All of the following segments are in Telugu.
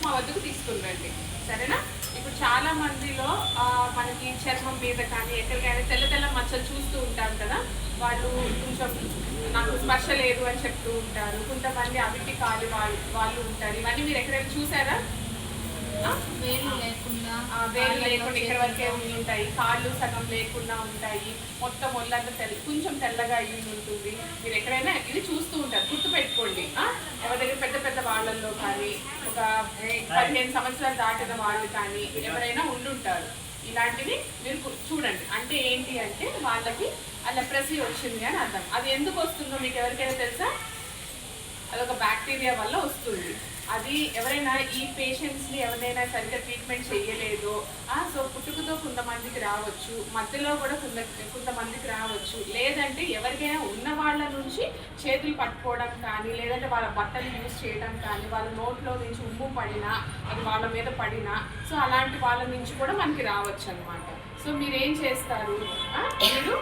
మా వద్దకు తీసుకురండి, సరేనా? ఇప్పుడు చాలా మందిలో మనకి చర్మం మీద కానీ ఎక్కడికైనా తెల్ల తెల్ల మచ్చలు చూస్తూ ఉంటాం కదా, వాళ్ళు కొంచెం నాకు స్పర్శ లేదు అని చెప్తూ ఉంటారు. కొంతమంది అవిటి కాలి వాళ్ళు ఉంటారు. ఇవన్నీ మీరు ఎక్కడైనా చూసారా? వేలు లేకుండా ఇక్కడ వరకే ఉంటాయి, కాళ్ళు సగం లేకుండా ఉంటాయి, మొత్తం ఒళ్ళంతా కొంచెం తెల్లగా అయ్యి ఉంటుంది. మీరు ఎక్కడైనా ఇది చూస్తూ ఉంటారు, గుర్తు పెట్టుకోండి. ఎవరి దగ్గర పెద్ద పెద్ద వాళ్ళల్లో కానీ ఒక 15 సంవత్సరాలు దాటిన వాళ్ళు కానీ ఎవరైనా ఉండుంటారు. ఇలాంటివి మీరు చూడండి. అంటే ఏంటి అంటే వాళ్ళకి లెప్రసీ వచ్చింది అని అర్థం. అది ఎందుకు వస్తుందో మీకు ఎవరికైనా తెలుసా? అదొక బ్యాక్టీరియా వల్ల వస్తుంది. అది ఎవరైనా ఈ పేషెంట్స్ని ఎవరైనా సరిగ్గా ట్రీట్మెంట్ చేయలేదో సో పుట్టుకతో కొంతమందికి రావచ్చు, మధ్యలో కూడా కొంతమందికి రావచ్చు, లేదంటే ఎవరికైనా ఉన్న వాళ్ళ నుంచి చేతులు పట్టుకోవడం కానీ, లేదంటే వాళ్ళ బట్టలు యూజ్ చేయడం కానీ, వాళ్ళ నోట్లో నుంచి ఉమ్ము పడినా అది వాళ్ళ మీద పడినా సో అలాంటి వాళ్ళ నుంచి కూడా మనకి రావచ్చు అనమాట. సో మీరేం చేస్తారు? మీరు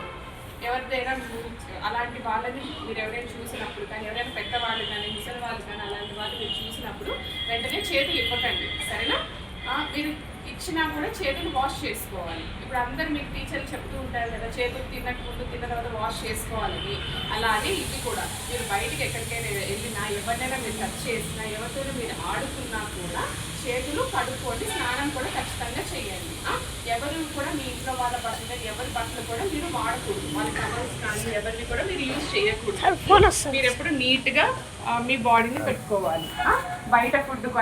ఎవరిదైనా అలాంటి వాళ్ళని మీరు ఎవరైనా చూసినప్పుడు కానీ, ఎవరైనా పెద్దవాళ్ళు కానీ ముసలి వాళ్ళు కానీ అలాంటి వాళ్ళు మీరు చూసినప్పుడు వెంటనే చేతులు ఇవ్వకండి, సరేనా? మీరు ఇచ్చినా కూడా చేతులు వాష్ చేసుకోవాలి. ఇప్పుడు అందరు మీకు టీచర్లు చెప్తూ ఉంటారు కదా, చేతులు తిన్నట్టు ముందు తిన్న తర్వాత వాష్ చేసుకోవాలని. అలాగే ఇది కూడా మీరు బయటికి ఎక్కడికైనా వెళ్ళినా, ఎవరినైనా మీరు టచ్ చేసినా, ఎవరితోనూ మీరు ఆడుకున్నా కూడా చేతులు కడుక్కొని స్నానం కూడా ఖచ్చితంగా చేయండి. ఎవరు కూడా మీ ఇంట్లో వాళ్ళ బట్టలు ఎవరి బట్టలు కూడా మీరు వాడకూడదు, వాళ్ళ కవర్స్ కానీ ఎవరిని కూడా మీరు యూజ్ చేయకూడదు. మీరు ఎప్పుడు నీట్గా మీ బాడీని పెట్టుకోవాలి. బయట ఫుడ్